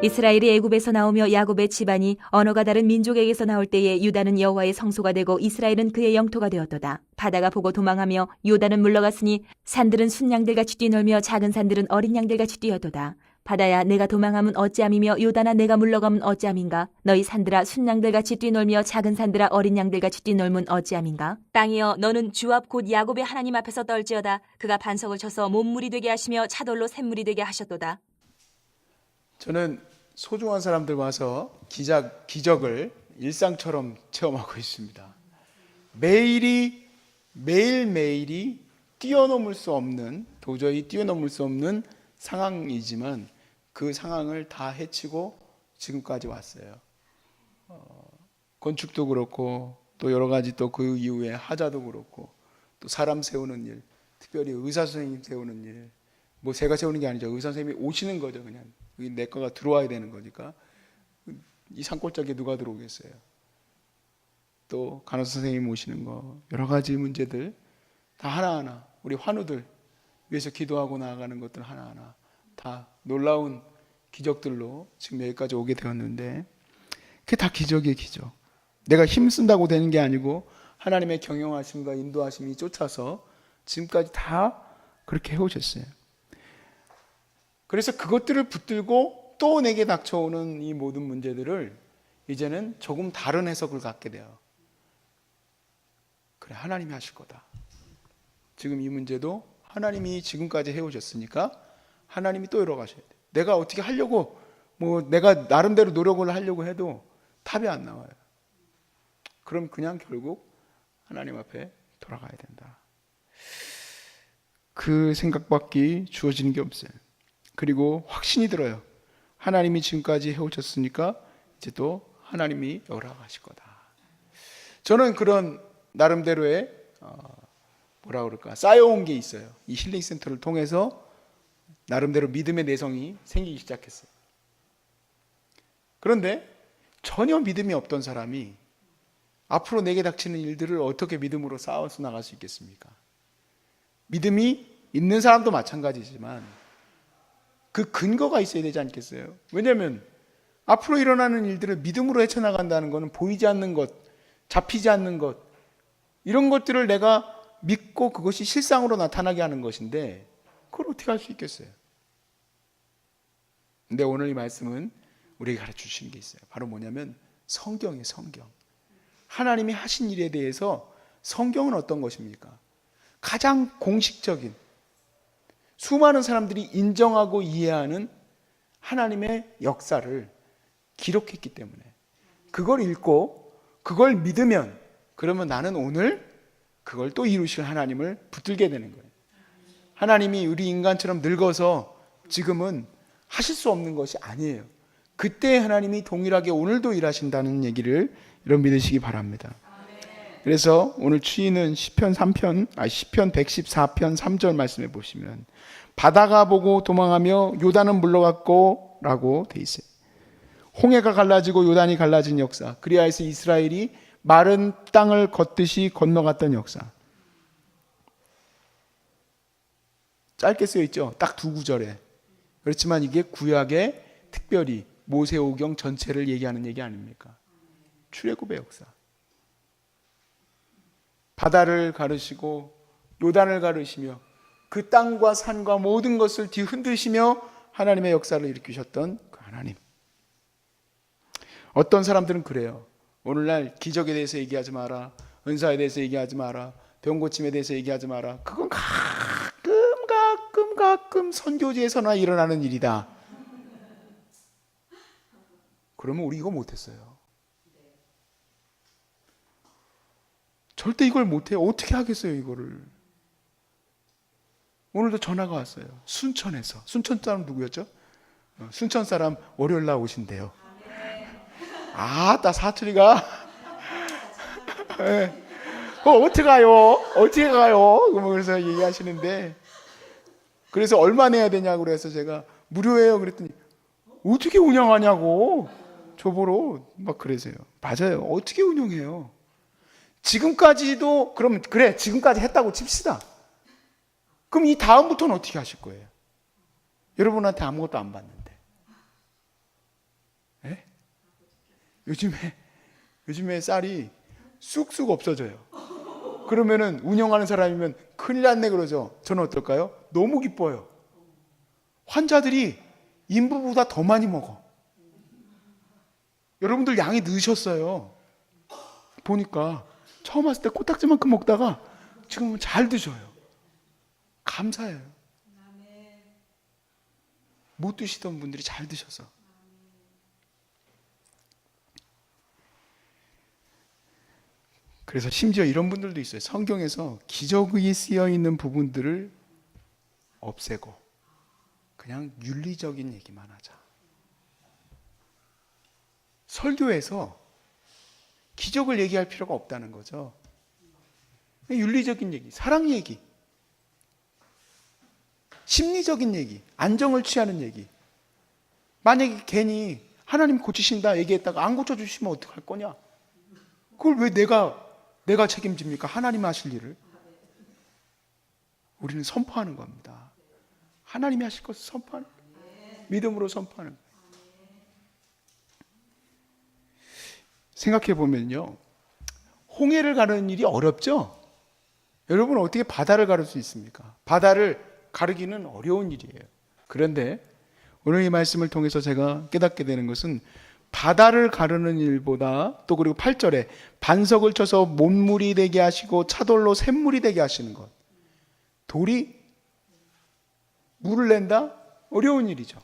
이스라엘이 애굽에서 나오며 야곱의 집안이 언어가 다른 민족에게서 나올 때에 유다는 여호와의 성소가 되고 이스라엘은 그의 영토가 되었도다. 바다가 보고 도망하며 요단은 물러갔으니 산들은 순양들같이 뛰놀며 작은 산들은 어린 양들같이 뛰어도다. 바다야 내가 도망함은 어찌함이며 요단아 내가 물러가면 어찌함인가. 너희 산들아 순양들같이 뛰놀며 작은 산들아 어린 양들같이 뛰놀면 어찌함인가. 땅이여 너는 주 앞 곧 야곱의 하나님 앞에서 떨지어다. 그가 반석을 쳐서 몸물이 되게 하시며 차돌로 샘물이 되게 하셨도다. 저는 소중한 사람들 와서 기적을 일상처럼 체험하고 있습니다. 매일매일이 도저히 뛰어넘을 수 없는 상황이지만 그 상황을 다 헤치고 지금까지 왔어요. 건축도 그렇고 또 여러 가지 또 그 이후에 하자도 그렇고 또 사람 세우는 일, 특별히 의사 선생님 세우는 일, 뭐 제가 세우는 게 아니죠. 의사 선생님이 오시는 거죠. 그냥 내 거가 들어와야 되는 거니까. 이 산골짜기에 누가 들어오겠어요. 또 간호사 선생님 오시는 거, 여러 가지 문제들 다 하나하나 우리 환우들 위해서 기도하고 나아가는 것들 하나하나 다 놀라운 기적들로 지금 여기까지 오게 되었는데, 그게 다 기적이에요. 기적. 내가 힘쓴다고 되는 게 아니고 하나님의 경영하심과 인도하심이 쫓아서 지금까지 다 그렇게 해오셨어요. 그래서 그것들을 붙들고 또 내게 닥쳐오는 이 모든 문제들을 이제는 조금 다른 해석을 갖게 돼요. 그래, 하나님이 하실 거다. 지금 이 문제도 하나님이 지금까지 해오셨으니까 하나님이 또 열어가셔야 돼. 내가 어떻게 하려고 내가 나름대로 노력을 하려고 해도 답이 안 나와요. 그럼 그냥 결국 하나님 앞에 돌아가야 된다. 그 생각밖에 주어지는 게 없어요. 그리고 확신이 들어요. 하나님이 지금까지 해오셨으니까 이제 또 하나님이 열어가실 거다. 저는 그런 나름대로의 쌓여온 게 있어요. 이 힐링센터를 통해서 나름대로 믿음의 내성이 생기기 시작했어요. 그런데 전혀 믿음이 없던 사람이 앞으로 내게 닥치는 일들을 어떻게 믿음으로 쌓아서 나갈 수 있겠습니까? 믿음이 있는 사람도 마찬가지지만 그 근거가 있어야 되지 않겠어요? 왜냐하면 앞으로 일어나는 일들을 믿음으로 헤쳐나간다는 것은 보이지 않는 것, 잡히지 않는 것, 이런 것들을 내가 믿고 그것이 실상으로 나타나게 하는 것인데 그걸 어떻게 할 수 있겠어요? 근데 오늘 이 말씀은 우리에게 가르쳐 주시는 게 있어요. 바로 뭐냐면 성경이에요. 성경. 하나님이 하신 일에 대해서 성경은 어떤 것입니까? 가장 공식적인, 수많은 사람들이 인정하고 이해하는 하나님의 역사를 기록했기 때문에 그걸 읽고 그걸 믿으면, 그러면 나는 오늘 그걸 또 이루실 하나님을 붙들게 되는 거예요. 하나님이 우리 인간처럼 늙어서 지금은 하실 수 없는 것이 아니에요. 그때 하나님이 동일하게 오늘도 일하신다는 얘기를 여러분 믿으시기 바랍니다. 그래서 오늘 추인은 시편 114편 3절 말씀해 보시면 바다가 보고 도망하며 요단은 물러갔고 라고 돼 있어요. 홍해가 갈라지고 요단이 갈라진 역사, 그리하여서 이스라엘이 마른 땅을 걷듯이 건너갔던 역사. 짧게 쓰여 있죠. 딱 두 구절에. 그렇지만 이게 구약의 특별히 모세오경 전체를 얘기하는 얘기 아닙니까? 출애굽의 역사. 바다를 가르시고 요단을 가르시며 그 땅과 산과 모든 것을 뒤흔드시며 하나님의 역사를 일으키셨던 그 하나님. 어떤 사람들은 그래요. 오늘날 기적에 대해서 얘기하지 마라, 은사에 대해서 얘기하지 마라, 병 고침에 대해서 얘기하지 마라. 그건 가끔 선교지에서나 일어나는 일이다. 그러면 우리 이거 못했어요. 절대 이걸 못해요. 어떻게 하겠어요, 이거를. 오늘도 전화가 왔어요. 순천에서. 순천 사람 누구였죠? 순천 사람 월요일 날 오신대요. 나 사투리가. 네. 어떻게 가요? 그래서 얘기하시는데, 그래서 얼마 내야 되냐고 그래서 제가 무료예요 그랬더니 어떻게 운영하냐고 저보러 막 그러세요. 맞아요. 어떻게 운영해요? 지금까지도, 그럼 그래 지금까지 했다고 칩시다. 그럼 이 다음부터는 어떻게 하실 거예요? 여러분한테 아무것도 안 받는데. 예? 요즘에 쌀이 쑥쑥 없어져요. 그러면은 운영하는 사람이면 큰일 났네 그러죠. 저는 어떨까요? 너무 기뻐요. 환자들이 인부보다 더 많이 먹어. 여러분들 양이 넣으셨어요. 보니까 처음 왔을 때 코딱지만큼 먹다가 지금은 잘 드셔요. 감사해요. 못 드시던 분들이 잘 드셔서. 그래서 심지어 이런 분들도 있어요. 성경에서 기적이 쓰여 있는 부분들을 없애고 그냥 윤리적인 얘기만 하자. 설교에서 기적을 얘기할 필요가 없다는 거죠. 윤리적인 얘기, 사랑 얘기, 심리적인 얘기, 안정을 취하는 얘기. 만약에 괜히 하나님 고치신다 얘기했다가 안 고쳐주시면 어떡할 거냐? 그걸 왜 내가 책임집니까? 하나님 하실 일을. 우리는 선포하는 겁니다. 하나님이 하실 것을 선포하는 거예요. 믿음으로 선포하는 거예요. 생각해 보면요, 홍해를 가르는 일이 어렵죠? 여러분 어떻게 바다를 가를 수 있습니까? 바다를 가르기는 어려운 일이에요. 그런데 오늘 이 말씀을 통해서 제가 깨닫게 되는 것은 바다를 가르는 일보다, 또 그리고 8절에 반석을 쳐서 못물이 되게 하시고 차돌로 샘물이 되게 하시는 것, 돌이 물을 낸다? 어려운 일이죠.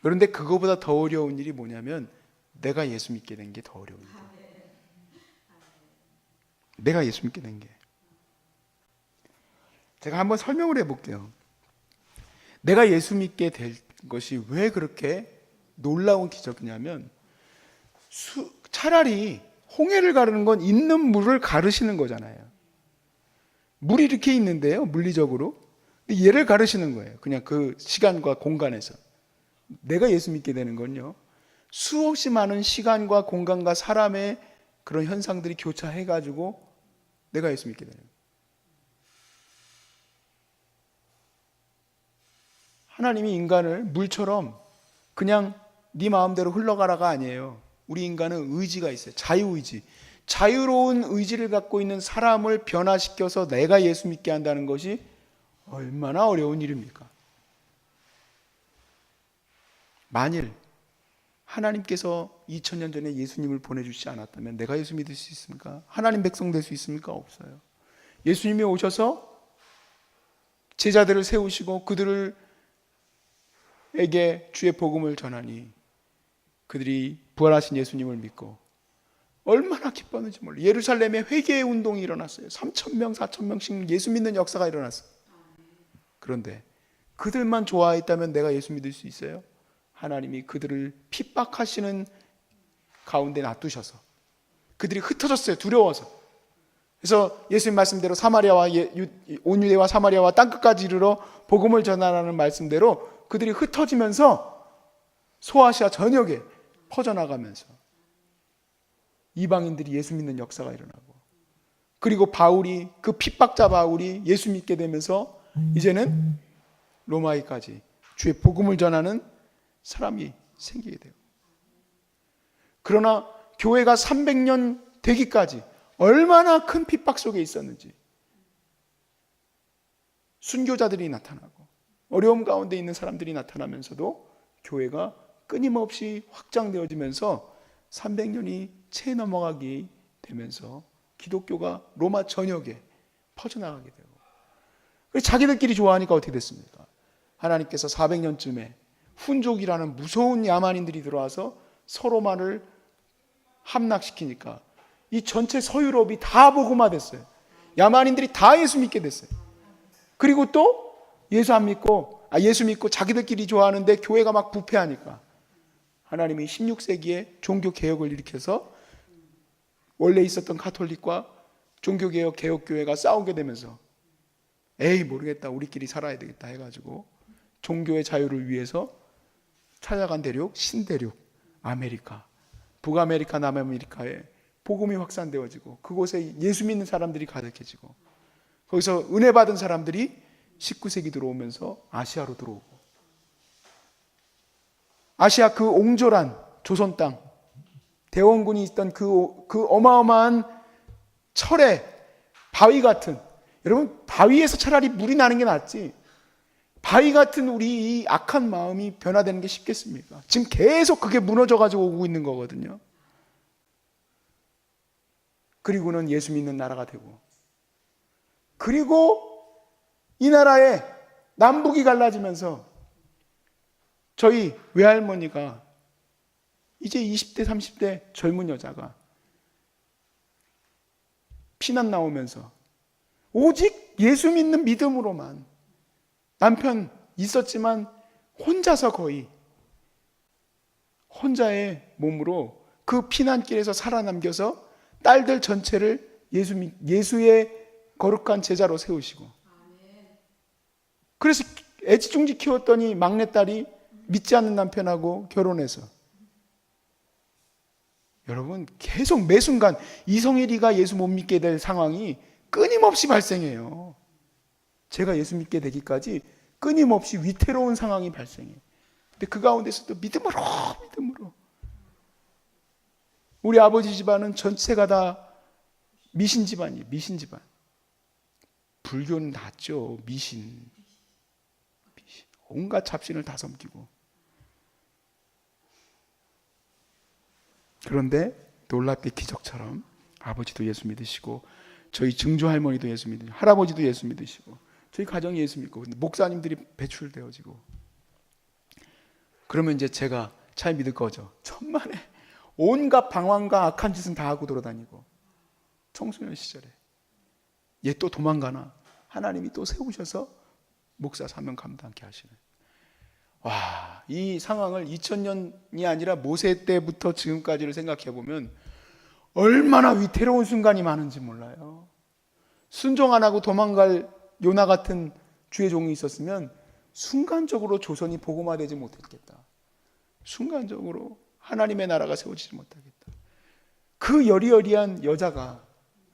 그런데 그거보다 더 어려운 일이 뭐냐면 내가 예수 믿게 된 게 더 어려운 일이에요. 내가 예수 믿게 된 게. 제가 한번 설명을 해볼게요. 내가 예수 믿게 될 것이 왜 그렇게 놀라운 기적이냐면, 차라리 홍해를 가르는 건 있는 물을 가르시는 거잖아요. 물이 이렇게 있는데요, 물리적으로. 얘를 가르시는 거예요. 그냥 그 시간과 공간에서. 내가 예수 믿게 되는 건요, 수없이 많은 시간과 공간과 사람의 그런 현상들이 교차해가지고 내가 예수 믿게 되는 거예요. 하나님이 인간을 물처럼 그냥 네 마음대로 흘러가라가 아니에요. 우리 인간은 의지가 있어요. 자유의지. 자유로운 의지를 갖고 있는 사람을 변화시켜서 내가 예수 믿게 한다는 것이 얼마나 어려운 일입니까? 만일 하나님께서 2000년 전에 예수님을 보내주시지 않았다면 내가 예수 믿을 수 있습니까? 하나님 백성 될 수 있습니까? 없어요. 예수님이 오셔서 제자들을 세우시고 그들에게 주의 복음을 전하니 그들이 부활하신 예수님을 믿고 얼마나 기뻤는지 몰라요. 예루살렘에 회개의 운동이 일어났어요. 3,000명, 4,000명씩 예수 믿는 역사가 일어났어요. 그런데 그들만 좋아했다면 내가 예수 믿을 수 있어요? 하나님이 그들을 핍박하시는 가운데 놔두셔서 그들이 흩어졌어요. 두려워서. 그래서 예수님 말씀대로 사마리아와 온 유대와 사마리아와 땅끝까지 이르러 복음을 전하라는 말씀대로 그들이 흩어지면서 소아시아 전역에 퍼져나가면서 이방인들이 예수 믿는 역사가 일어나고, 그리고 바울이, 그 핍박자 바울이 예수 믿게 되면서 이제는 로마에까지 주의 복음을 전하는 사람이 생기게 돼요. 그러나 교회가 300년 되기까지 얼마나 큰 핍박 속에 있었는지, 순교자들이 나타나고 어려움 가운데 있는 사람들이 나타나면서도 교회가 끊임없이 확장되어지면서 300년이 채 넘어가게 되면서 기독교가 로마 전역에 퍼져나가게 되고, 자기들끼리 좋아하니까 어떻게 됐습니까? 하나님께서 400년쯤에 훈족이라는 무서운 야만인들이 들어와서 서로만을 함락시키니까 이 전체 서유럽이 다 복음화됐어요. 야만인들이 다 예수 믿게 됐어요. 그리고 또 예수 믿고 자기들끼리 좋아하는데 교회가 막 부패하니까 하나님이 16세기에 종교개혁을 일으켜서 원래 있었던 가톨릭과 종교개혁 개혁교회가 싸우게 되면서 에이 모르겠다, 우리끼리 살아야 되겠다 해가지고 종교의 자유를 위해서 찾아간 대륙, 신대륙, 아메리카, 북아메리카, 남아메리카에 복음이 확산되어지고 그곳에 예수 믿는 사람들이 가득해지고 거기서 은혜 받은 사람들이 19세기 들어오면서 아시아로 들어오고, 아시아 그 옹졸한 조선 땅, 대원군이 있던 그 어마어마한 철의 바위 같은, 여러분 바위에서 차라리 물이 나는 게 낫지 바위 같은 우리 이 악한 마음이 변화되는 게 쉽겠습니까? 지금 계속 그게 무너져 가지고 오고 있는 거거든요. 그리고는 예수 믿는 나라가 되고, 그리고 이 나라에 남북이 갈라지면서 저희 외할머니가 이제 20대 30대 젊은 여자가 피난 나오면서 오직 예수 믿는 믿음으로만, 남편 있었지만 혼자서 거의 혼자의 몸으로 그 피난길에서 살아남겨서 딸들 전체를 예수의 거룩한 제자로 세우시고, 그래서 애지중지 키웠더니 막내딸이 믿지 않는 남편하고 결혼해서, 여러분 계속 매 순간 이성일이가 예수 못 믿게 될 상황이 끊임없이 발생해요. 제가 예수 믿게 되기까지 끊임없이 위태로운 상황이 발생해요. 근데 그 가운데서도 믿음으로 우리 아버지 집안은 전체가 다 미신 집안이에요. 미신 집안. 불교는 낫죠. 미신. 온갖 잡신을 다 섬기고. 그런데 놀랍게 기적처럼 아버지도 예수 믿으시고, 저희 증조 할머니도 예수 믿으시고, 할아버지도 예수 믿으시고, 저희 가정이 예수 믿고, 목사님들이 배출되어지고, 그러면 이제 제가 잘 믿을 거죠. 천만에 온갖 방황과 악한 짓은 다 하고 돌아다니고, 청소년 시절에 얘 또 도망가나 하나님이 또 세우셔서 목사 사명 감당케 하시는, 와, 이 상황을 2000년이 아니라 모세 때부터 지금까지를 생각해 보면 얼마나 위태로운 순간이 많은지 몰라요. 순종 안 하고 도망갈 요나 같은 주의 종이 있었으면 순간적으로 조선이 복음화되지 못했겠다. 순간적으로 하나님의 나라가 세워지지 못하겠다. 그 여리여리한 여자가,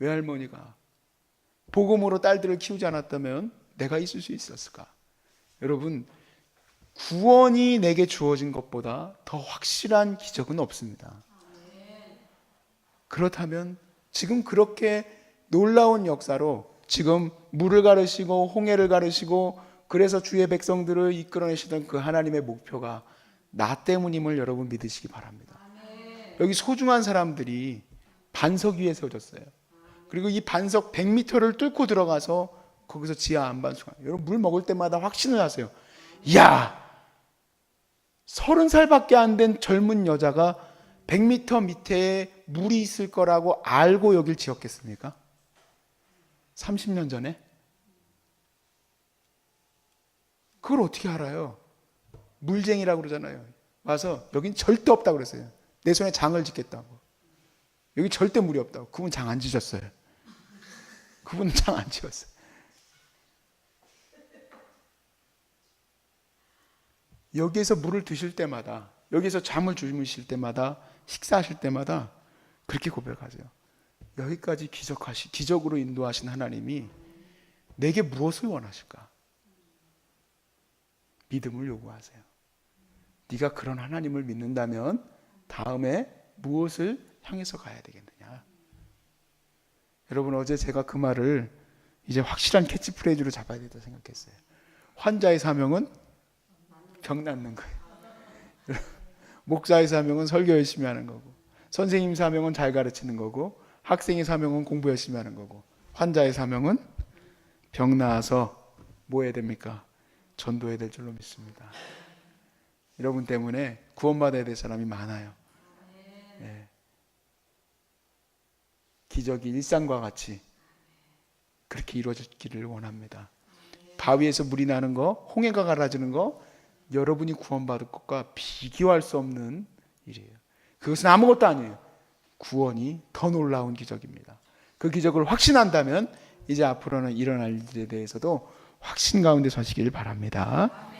외할머니가 복음으로 딸들을 키우지 않았다면 내가 있을 수 있었을까? 여러분, 구원이 내게 주어진 것보다 더 확실한 기적은 없습니다. 그렇다면 지금 그렇게 놀라운 역사로 지금 물을 가르시고 홍해를 가르시고 그래서 주의 백성들을 이끌어내시던 그 하나님의 목표가 나 때문임을 여러분 믿으시기 바랍니다. 여기 소중한 사람들이 반석 위에 세워졌어요. 그리고 이 반석 100m를 뚫고 들어가서 거기서 지하 안반수가, 여러분 물 먹을 때마다 확신을 하세요. 이야, 30살밖에 안 된 젊은 여자가 100m 밑에 물이 있을 거라고 알고 여길 지었겠습니까? 30년 전에? 그걸 어떻게 알아요? 물쟁이라고 그러잖아요. 와서 여긴 절대 없다고 그랬어요. 내 손에 장을 짓겠다고. 여기 절대 물이 없다고. 그분 장 안 지셨어요. 그분은 장 안 지었어요. 여기에서 물을 드실 때마다, 여기서 잠을 주무실 때마다, 식사하실 때마다 그렇게 고백하세요. 여기까지 기적으로 인도하신 하나님이 내게 무엇을 원하실까? 믿음을 요구하세요. 네가 그런 하나님을 믿는다면 다음에 무엇을 향해서 가야 되겠느냐? 여러분, 어제 제가 그 말을 이제 확실한 캐치프레이즈로 잡아야 되다 생각했어요. 환자의 사명은 병 낫는 거예요. 목사의 사명은 설교 열심히 하는 거고, 선생님 사명은 잘 가르치는 거고, 학생의 사명은 공부 열심히 하는 거고, 환자의 사명은 병 나아서 뭐 해야 됩니까? 전도해야 될 줄로 믿습니다. 여러분 때문에 구원받아야 될 사람이 많아요. 네. 기적이 일상과 같이 그렇게 이루어지기를 원합니다. 바위에서 물이 나는 거, 홍해가 갈라지는 거, 여러분이 구원받을 것과 비교할 수 없는 일이에요. 그것은 아무것도 아니에요. 구원이 더 놀라운 기적입니다. 그 기적을 확신한다면 이제 앞으로는 일어날 일에 대해서도 확신 가운데 서시길 바랍니다.